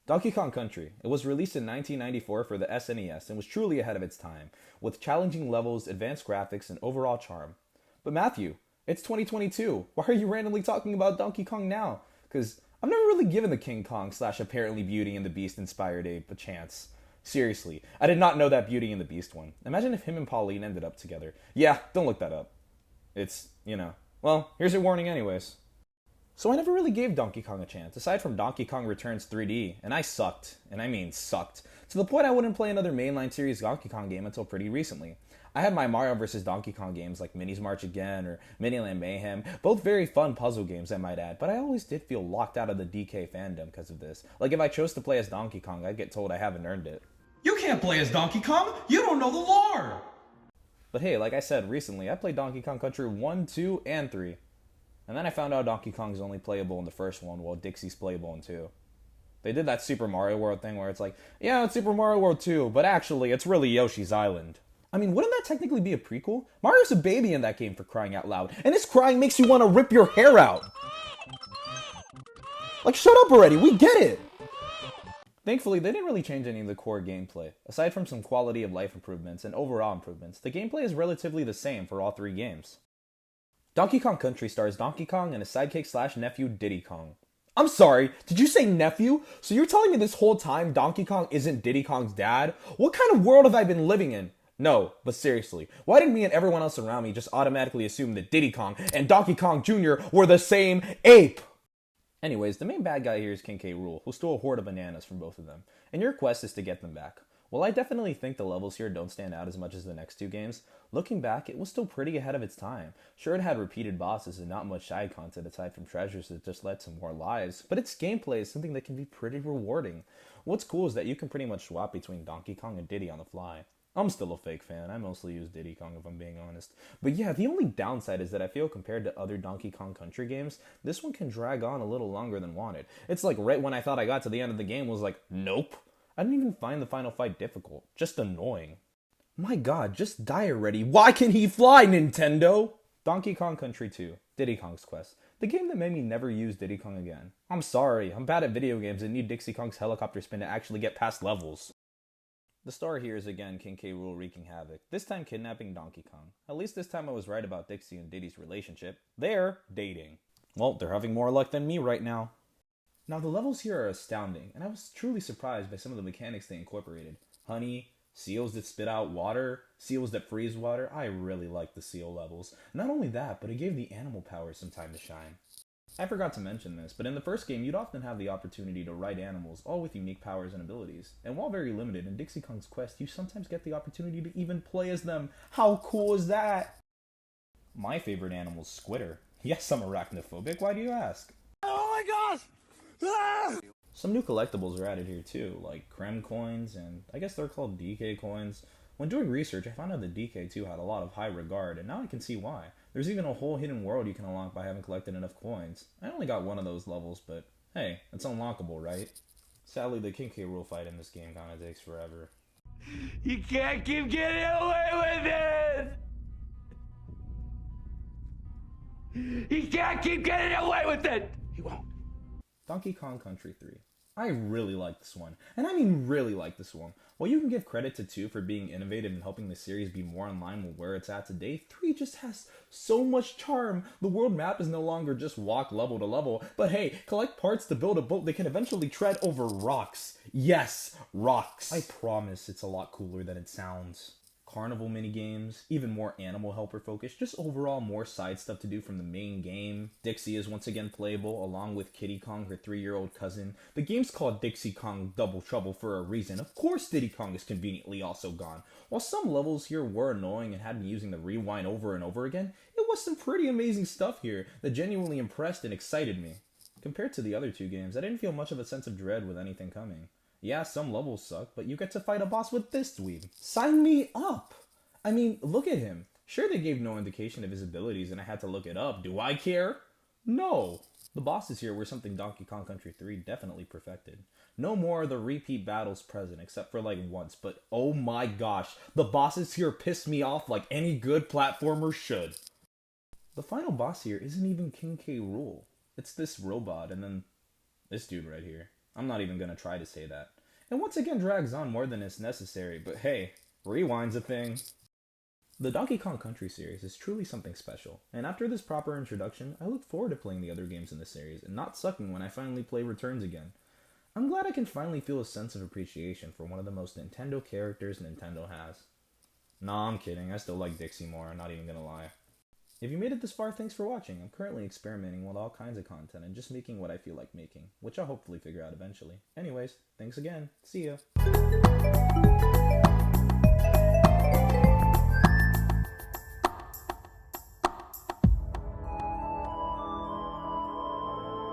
Donkey Kong Country. It was released in 1994 for the SNES and was truly ahead of its time, with challenging levels, advanced graphics, and overall charm. But Matthew, it's 2022. Why are you randomly talking about Donkey Kong now? Because I've never really given the King Kong slash apparently Beauty and the Beast inspired ape a chance. Seriously, I did not know that Beauty and the Beast one. Imagine if him and Pauline ended up together. Yeah, don't look that up. Well, here's your warning anyways. So I never really gave Donkey Kong a chance, aside from Donkey Kong Returns 3D, and I sucked. And I mean sucked. To the point I wouldn't play another mainline series Donkey Kong game until pretty recently. I had my Mario vs. Donkey Kong games like Mini's March Again or Miniland Mayhem, both very fun puzzle games I might add, but I always did feel locked out of the DK fandom because of this. Like if I chose to play as Donkey Kong, I'd get told I haven't earned it. You can't play as Donkey Kong! You don't know the lore! But hey, like I said, recently I played Donkey Kong Country 1, 2, and 3. And then I found out Donkey Kong's only playable in the first one, while Dixie's playable in 2. They did that Super Mario World thing where it's like, yeah, it's Super Mario World 2, but actually it's really Yoshi's Island. I mean, wouldn't that technically be a prequel? Mario's a baby in that game, for crying out loud, and his crying makes you want to rip your hair out! Like, shut up already, we get it! Thankfully, they didn't really change any of the core gameplay. Aside from some quality of life improvements and overall improvements, the gameplay is relatively the same for all three games. Donkey Kong Country stars Donkey Kong and his sidekick slash nephew Diddy Kong. I'm sorry, did you say nephew? So you're telling me this whole time Donkey Kong isn't Diddy Kong's dad? What kind of world have I been living in? No, but seriously, why did me and everyone else around me just automatically assume that Diddy Kong and Donkey Kong Jr. were the same ape? Anyways, the main bad guy here is King K. Rool, who stole a horde of bananas from both of them, and your quest is to get them back. While I definitely think the levels here don't stand out as much as the next two games, looking back, it was still pretty ahead of its time. Sure, it had repeated bosses and not much side content aside from treasures that just led to more lives, but its gameplay is something that can be pretty rewarding. What's cool is that you can pretty much swap between Donkey Kong and Diddy on the fly. I'm still a fake fan, I mostly use Diddy Kong if I'm being honest. But yeah, the only downside is that I feel compared to other Donkey Kong Country games, this one can drag on a little longer than wanted. It's like right when I thought I got to the end of the game was like, nope. I didn't even find the final fight difficult, just annoying. My god, just die already. Why can he fly, Nintendo? Donkey Kong Country 2, Diddy Kong's Quest. The game that made me never use Diddy Kong again. I'm sorry, I'm bad at video games and need Dixie Kong's helicopter spin to actually get past levels. The star here is again King K. Rool wreaking havoc, this time kidnapping Donkey Kong. At least this time I was right about Dixie and Diddy's relationship. They're dating. Well, they're having more luck than me right now. Now the levels here are astounding, and I was truly surprised by some of the mechanics they incorporated. Honey, seals that spit out water, seals that freeze water. I really liked the seal levels. Not only that, but it gave the animal powers some time to shine. I forgot to mention this, but in the first game, you'd often have the opportunity to ride animals, all with unique powers and abilities. And while very limited, in Dixie Kong's Quest, you sometimes get the opportunity to even play as them. How cool is that? My favorite animal is Squitter. Yes, I'm arachnophobic, why do you ask? Oh my gosh! Ah! Some new collectibles are added here too, like Krem coins, and I guess they're called DK coins. When doing research, I found out that DK2 had a lot of high regard, and now I can see why. There's even a whole hidden world you can unlock by having collected enough coins. I only got one of those levels, but hey, it's unlockable, right? Sadly, the King K. Rool fight in this game kinda takes forever. You can't keep getting away with it! He can't keep getting away with it! He won't. Donkey Kong Country 3. I really like this one, and I mean really like this one. While you can give credit to 2 for being innovative and helping the series be more in line with where it's at today, 3 just has so much charm. The world map is no longer just walk level to level, but hey, collect parts to build a boat that can eventually tread over rocks. Yes, rocks. I promise it's a lot cooler than it sounds. Carnival minigames, even more animal helper focus, just overall more side stuff to do from the main game. Dixie is once again playable, along with Kitty Kong, her 3-year-old cousin. The game's called Dixie Kong Double Trouble for a reason. Of course Diddy Kong is conveniently also gone. While some levels here were annoying and had me using the rewind over and over again, it was some pretty amazing stuff here that genuinely impressed and excited me. Compared to the other two games, I didn't feel much of a sense of dread with anything coming. Yeah, some levels suck, but you get to fight a boss with this dweeb. Sign me up! I mean, look at him. Sure, they gave no indication of his abilities and I had to look it up. Do I care? No. The bosses here were something Donkey Kong Country 3 definitely perfected. No more of the repeat battles present, except for like once, but oh my gosh, the bosses here piss me off like any good platformer should. The final boss here isn't even King K. Rool. It's this robot and then this dude right here. I'm not even gonna try to say that. And once again drags on more than is necessary, but hey, rewind's a thing. The Donkey Kong Country series is truly something special, and after this proper introduction, I look forward to playing the other games in the series and not sucking when I finally play Returns again. I'm glad I can finally feel a sense of appreciation for one of the most Nintendo characters Nintendo has. Nah, I'm kidding, I still like Dixie more, I'm not even gonna lie. If you made it this far, thanks for watching. I'm currently experimenting with all kinds of content and just making what I feel like making, which I'll hopefully figure out eventually. Anyways, thanks again. See ya.